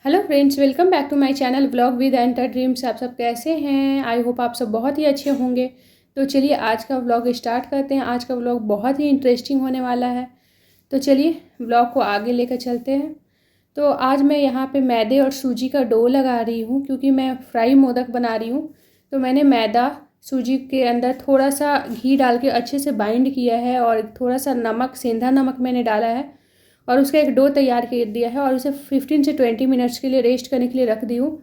Hello friends, welcome back to my channel vlog with Enter Dreams. आप सब कैसे हैं? आई होप आप सब बहुत ही अच्छे होंगे। तो चलिए आज का व्लॉग स्टार्ट करते हैं। आज का व्लॉग बहुत ही इंटरेस्टिंग होने वाला है। तो चलिए व्लॉग को आगे लेकर चलते हैं। तो आज मैं यहाँ पे मैदे और सूजी का डो लगा रही हूँ क्योंकि मैं फ्राई मोदक बना रही हूँ। तो मैंने मैदा सूजी के अंदर थोड़ा सा घी डाल के अच्छे से बाइंड किया है और थोड़ा सा नमक, सेंधा नमक मैंने डाला है और उसका एक डो तैयार कर दिया है और उसे 15 से 20 मिनट्स के लिए रेस्ट करने के लिए रख दी हूँ।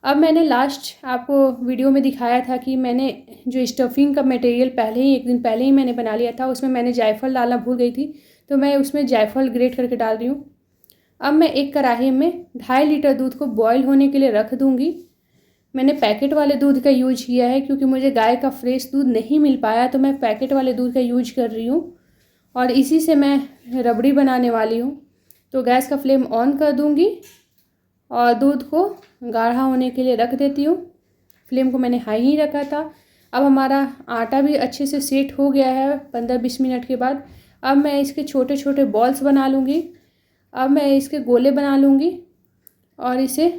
अब मैंने लास्ट आपको वीडियो में दिखाया था कि मैंने जो स्टफिंग का मटेरियल पहले ही एक दिन पहले ही मैंने बना लिया था, उसमें मैंने जायफल डालना भूल गई थी, तो मैं उसमें जायफल ग्रेट करके डाल रही हूँ। अब मैं एक कढ़ाई में 2.5 लीटर दूध को बॉयल होने के लिए रख दूँगी। मैंने पैकेट वाले दूध का यूज किया है क्योंकि मुझे गाय का फ्रेश दूध नहीं मिल पाया, तो मैं पैकेट वाले दूध का यूज कर रही हूँ और इसी से मैं रबड़ी बनाने वाली हूँ। तो गैस का फ्लेम ऑन कर दूँगी और दूध को गाढ़ा होने के लिए रख देती हूँ। फ्लेम को मैंने हाई ही रखा था। अब हमारा आटा भी अच्छे से सेट हो गया है 15-20 मिनट के बाद। अब मैं इसके छोटे छोटे बॉल्स बना लूँगी। अब मैं इसके गोले बना लूँगी और इसे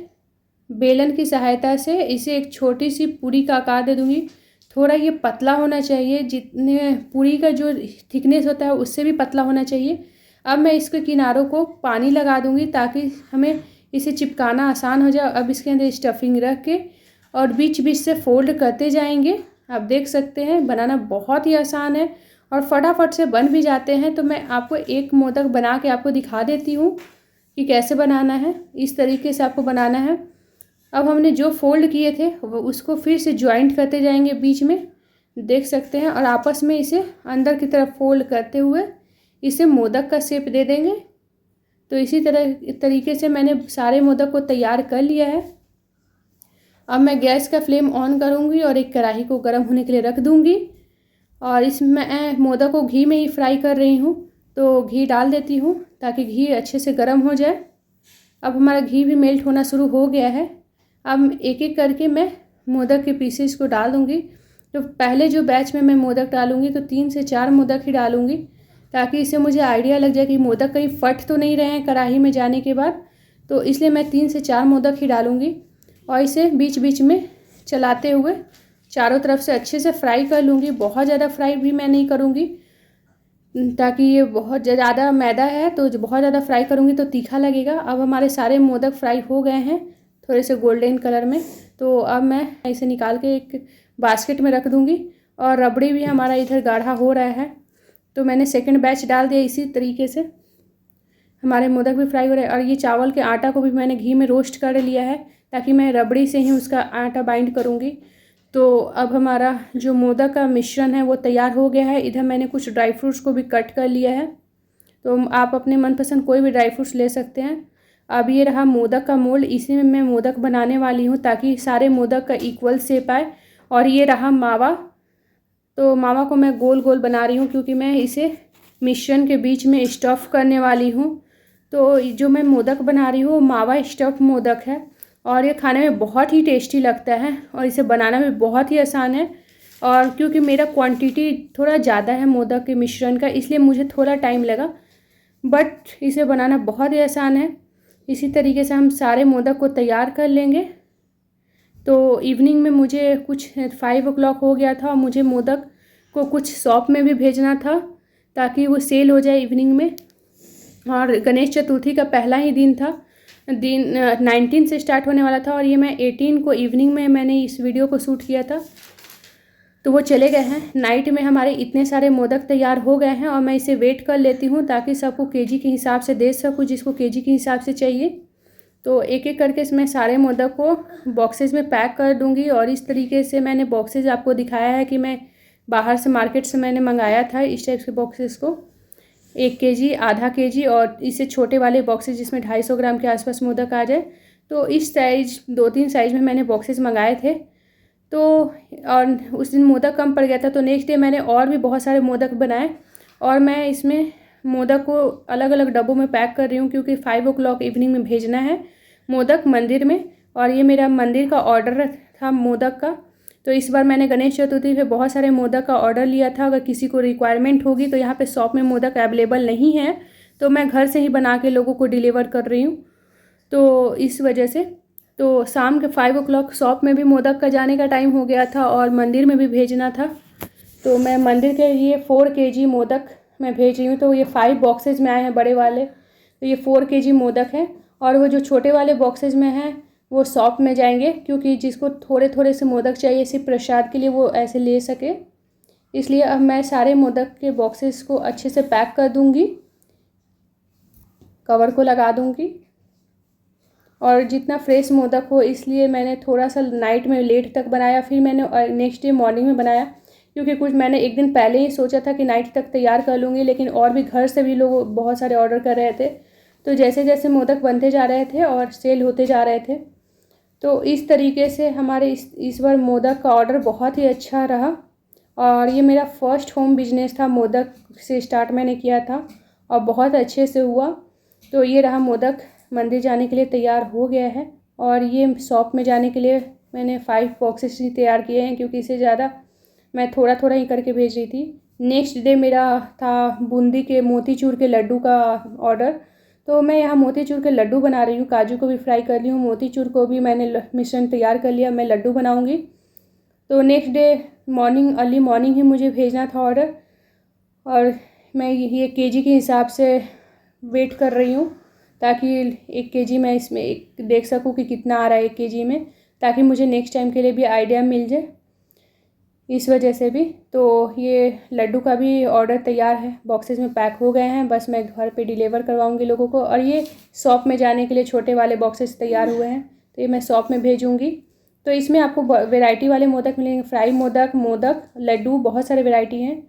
बेलन की सहायता से इसे एक छोटी सी पूरी का आकार दे दूँगी। थोड़ा ये पतला होना चाहिए, जितने पूरी का जो थिकनेस होता है उससे भी पतला होना चाहिए। अब मैं इसके किनारों को पानी लगा दूँगी ताकि हमें इसे चिपकाना आसान हो जाए। अब इसके अंदर स्टफिंग रख के और बीच बीच से फोल्ड करते जाएंगे। आप देख सकते हैं बनाना बहुत ही आसान है और फटाफट से बन भी जाते हैं। तो मैं आपको एक मोदक बना के आपको दिखा देती हूँ कि कैसे बनाना है। इस तरीके से आपको बनाना है। अब हमने जो फोल्ड किए थे वो उसको फिर से ज्वाइंट करते जाएंगे बीच में, देख सकते हैं, और आपस में इसे अंदर की तरफ फोल्ड करते हुए इसे मोदक का शेप दे देंगे। तो इसी तरीके से मैंने सारे मोदक को तैयार कर लिया है। अब मैं गैस का फ्लेम ऑन करूँगी और एक कढ़ाई को गर्म होने के लिए रख दूँगी और इसमें मोदक को घी में ही फ्राई कर रही हूँ, तो घी डाल देती हूँ ताकि घी अच्छे से गर्म हो जाए। अब हमारा घी भी मेल्ट होना शुरू हो गया है। अब एक एक करके मैं मोदक के पीसेस को डाल दूँगी। तो पहले जो बैच में मैं मोदक डालूँगी तो 3 से 4 मोदक ही डालूँगी ताकि इससे मुझे आइडिया लग जाए कि मोदक कहीं फट तो नहीं रहे हैं कढ़ाई में जाने के बाद। तो इसलिए मैं 3 से 4 मोदक ही डालूँगी और इसे बीच बीच में चलाते हुए चारों तरफ से अच्छे से फ्राई कर लूँगी। बहुत ज़्यादा फ्राई भी मैं नहीं करूँगी ताकि ये बहुत ज़्यादा मैदा है, तो बहुत ज़्यादा फ्राई करूँगी तो तीखा लगेगा। अब हमारे सारे मोदक फ्राई हो गए हैं थोड़े से गोल्डन कलर में। तो अब मैं इसे निकाल के एक बास्केट में रख दूँगी और रबड़ी भी हमारा इधर गाढ़ा हो रहा है। तो मैंने सेकंड बैच डाल दिया। इसी तरीके से हमारे मोदक भी फ्राई हो रहे हैं और ये चावल के आटा को भी मैंने घी में रोस्ट कर लिया है ताकि मैं रबड़ी से ही उसका आटा बाइंड करूँगी। तो अब हमारा जो मोदक का मिश्रण है वो तैयार हो गया है। इधर मैंने कुछ ड्राई फ्रूट्स को भी कट कर लिया है, तो आप अपने मनपसंद कोई भी ड्राई फ्रूट्स ले सकते हैं। अब ये रहा मोदक का मोल्ड, इसी में मैं मोदक बनाने वाली हूँ ताकि सारे मोदक का इक्वल शेप आए। और ये रहा मावा, तो मावा को मैं गोल गोल बना रही हूँ क्योंकि मैं इसे मिश्रण के बीच में स्टफ़ करने वाली हूँ। तो जो मैं मोदक बना रही हूँ मावा स्टफ़ मोदक है और ये खाने में बहुत ही टेस्टी लगता है और इसे बनाना भी बहुत ही आसान है। और क्योंकि मेरा क्वांटिटी थोड़ा ज़्यादा है मोदक के मिश्रण का, इसलिए मुझे थोड़ा टाइम लगा, बट इसे बनाना बहुत ही आसान है। इसी तरीके से हम सारे मोदक को तैयार कर लेंगे। तो इवनिंग में मुझे कुछ 5 o'clock हो गया था और मुझे मोदक को कुछ शॉप में भी भेजना था ताकि वो सेल हो जाए इवनिंग में। और गणेश चतुर्थी का पहला ही दिन था, 19 से स्टार्ट होने वाला था और ये मैं 18 को इवनिंग में मैंने इस वीडियो को शूट किया था। तो वो चले गए हैं। नाइट में हमारे इतने सारे मोदक तैयार हो गए हैं और मैं इसे वेट कर लेती हूँ ताकि सबको केजी के हिसाब से दे सकूँ, जिसको केजी के हिसाब से चाहिए। तो एक एक करके इसमें सारे मोदक को बॉक्सेस में पैक कर दूँगी और इस तरीके से मैंने बॉक्सेस आपको दिखाया है कि मैं बाहर से मार्केट से मैंने मंगाया था इस टाइप के बॉक्सेस को, 1 केजी, आधा केजी और इससे छोटे वाले बॉक्सेस जिसमें 250 ग्राम के आसपास मोदक आ जाए। तो इस साइज 2-3 साइज में मैंने बॉक्सेस मंगाए थे। तो और उस दिन मोदक कम पड़ गया था, तो नेक्स्ट डे मैंने और भी बहुत सारे मोदक बनाए और मैं इसमें मोदक को अलग अलग डब्बों में पैक कर रही हूँ क्योंकि 5 o'clock इवनिंग में भेजना है मोदक मंदिर में। और ये मेरा मंदिर का ऑर्डर था मोदक का। तो इस बार मैंने गणेश चतुर्थी पे बहुत सारे मोदक का ऑर्डर लिया था। अगर किसी को रिक्वायरमेंट होगी तो यहाँ पे शॉप में मोदक अवेलेबल नहीं है, तो मैं घर से ही बना के लोगों को डिलीवर कर रही हूँ। तो इस वजह से तो शाम के 5 o'clock शॉप में भी मोदक का जाने का टाइम हो गया था और मंदिर में भी भेजना था। तो मैं मंदिर के लिए 4 kg मोदक मैं भेज रही हूँ। तो ये 5 बॉक्सेज में आए हैं बड़े वाले, तो ये 4 kg मोदक है। और वो जो छोटे वाले बॉक्सेज में हैं वो शॉप में जाएंगे, क्योंकि जिसको थोड़े थोड़े से मोदक चाहिए सिर्फ प्रसाद के लिए वो ऐसे ले सके। इसलिए अब मैं सारे मोदक के बॉक्सेस को अच्छे से पैक कर दूँगी, कवर को लगा दूँगी। और जितना फ्रेश मोदक हो इसलिए मैंने थोड़ा सा नाइट में लेट तक बनाया, फिर मैंने नेक्स्ट डे मॉर्निंग में बनाया, क्योंकि कुछ मैंने एक दिन पहले ही सोचा था कि नाइट तक तैयार कर लूँगी, लेकिन और भी घर से भी लोग बहुत सारे ऑर्डर कर रहे थे। तो जैसे जैसे मोदक बनते जा रहे थे और सेल होते जा रहे थे, तो इस तरीके से हमारे इस बार मोदक का ऑर्डर बहुत ही अच्छा रहा। और ये मेरा फर्स्ट होम बिजनेस था, मोदक से स्टार्ट मैंने किया था और बहुत अच्छे से हुआ। तो ये रहा मोदक मंदिर जाने के लिए तैयार हो गया है। और ये शॉप में जाने के लिए मैंने 5 बॉक्सेस ही तैयार किए हैं, क्योंकि इससे ज़्यादा मैं थोड़ा थोड़ा ही करके भेज रही थी। नेक्स्ट डे मेरा था बूंदी के मोतीचूर के लड्डू का ऑर्डर। तो मैं यहाँ मोतीचूर के लड्डू बना रही हूँ, काजू को भी फ्राई कर ली हूँ, मोतीचूर को भी मैंने मिश्रण तैयार कर लिया, मैं लड्डू बनाऊँगी। तो next day morning early morning ही मुझे भेजना था ऑर्डर। और मैं ये केजी के हिसाब से वेट कर रही हूँ, ताकि 1 kg मैं इसमें एक देख सकूँ कि कितना आ रहा है 1 kg में, ताकि मुझे नेक्स्ट टाइम के लिए भी आइडिया मिल जाए, इस वजह से भी। तो ये लड्डू का भी ऑर्डर तैयार है, बॉक्सेस में पैक हो गए हैं, बस मैं घर पे डिलीवर करवाऊँगी लोगों को। और ये शॉप में जाने के लिए छोटे वाले बॉक्सेस तैयार हुए हैं, तो ये मैं शॉप में भेजूँगी। तो इसमें आपको वैरायटी वाले मोदक मिलेंगे, फ्राई मोदक, मोदक लड्डू, बहुत सारे वैरायटी हैं।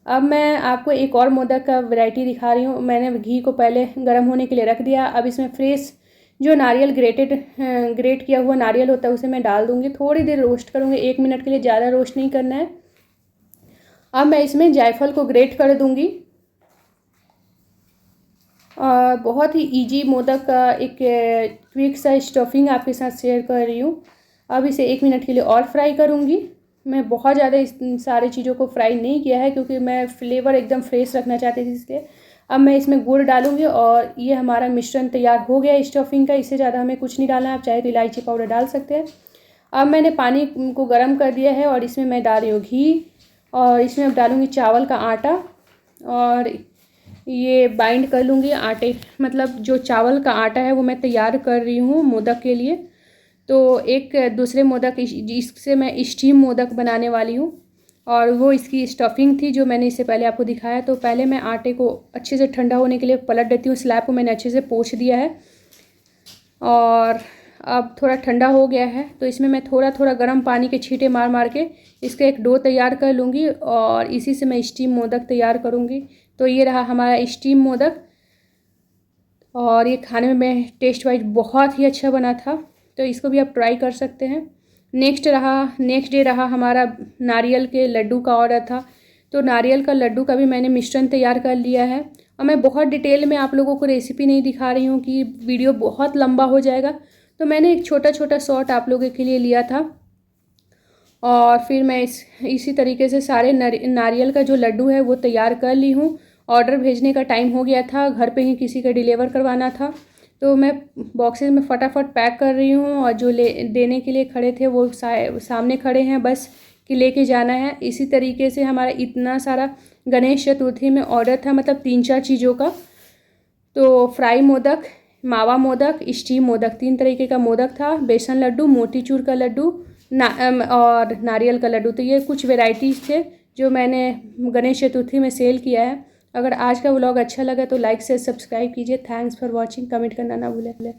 अब मैं आपको एक और मोदक का वैरायटी दिखा रही हूँ। मैंने घी को पहले गर्म होने के लिए रख दिया। अब इसमें फ्रेश जो नारियल ग्रेट किया हुआ नारियल होता है उसे मैं डाल दूँगी, थोड़ी देर रोस्ट करूँगी, 1 मिनट के लिए, ज़्यादा रोस्ट नहीं करना है। अब मैं इसमें जायफल को ग्रेट कर दूँगी। और बहुत ही इजी मोदक का एक क्विक सा स्टफिंग आपके साथ शेयर कर रही हूँ। अब इसे 1 मिनट के लिए और फ्राई करूँगी। मैं बहुत ज़्यादा इस सारी चीज़ों को फ्राई नहीं किया है, क्योंकि मैं फ्लेवर एकदम फ्रेश रखना चाहती थी, इसलिए। अब मैं इसमें गुड़ डालूँगी और ये हमारा मिश्रण तैयार हो गया स्टफिंग का। इससे ज़्यादा हमें कुछ नहीं डालना है, आप चाहे तो इलायची पाउडर डाल सकते हैं। अब मैंने पानी को गर्म कर दिया है और इसमें मैं डाल रही हूँ घी, और इसमें अब डालूँगी चावल का आटा, और ये बाइंड कर लूँगी आटे, मतलब जो चावल का आटा है वो मैं तैयार कर रही हूँ मोदक के लिए। तो एक दूसरे मोदक इससे मैं स्टीम मोदक बनाने वाली हूँ, और वो इसकी स्टफिंग थी जो मैंने इससे पहले आपको दिखाया। तो पहले मैं आटे को अच्छे से ठंडा होने के लिए पलट देती हूँ। स्लैब को मैंने अच्छे से पोंछ दिया है, और अब थोड़ा ठंडा हो गया है, तो इसमें मैं थोड़ा थोड़ा गर्म पानी के छींटे मार मार के इसका एक डो तैयार कर लूँगी, और इसी से मैं स्टीम मोदक तैयार करूँगी। तो ये रहा हमारा स्टीम मोदक, और ये खाने में टेस्ट वाइज बहुत ही अच्छा बना था, तो इसको भी आप ट्राई कर सकते हैं। नेक्स्ट डे रहा हमारा नारियल के लड्डू का ऑर्डर था। तो नारियल का लड्डू का भी मैंने मिश्रण तैयार कर लिया है, और मैं बहुत डिटेल में आप लोगों को रेसिपी नहीं दिखा रही हूँ कि वीडियो बहुत लंबा हो जाएगा। तो मैंने एक छोटा छोटा शॉर्ट आप लोगों के लिए लिया था, और फिर मैं इसी तरीके से सारे नारियल का जो लड्डू है वो तैयार कर ली हूँ। ऑर्डर भेजने का टाइम हो गया था, घर पे ही किसी का डिलीवर करवाना था, तो मैं बॉक्सेस में फटाफट पैक कर रही हूँ। और जो देने के लिए खड़े थे वो सामने खड़े हैं, बस कि लेके जाना है। इसी तरीके से हमारा इतना सारा गणेश चतुर्थी में ऑर्डर था, मतलब 3-4 चीज़ों का। तो फ्राई मोदक, मावा मोदक, स्टीम मोदक, 3 तरीके का मोदक था। बेसन लड्डू, मोतीचूर का लड्डू और नारियल का लड्डू। तो ये कुछ वेराइटीज़ थे जो मैंने गणेश चतुर्थी में सेल किया है। अगर आज का व्लॉग अच्छा लगा तो लाइक से सब्सक्राइब कीजिए। Thanks for watching. कमेंट करना ना भूलें।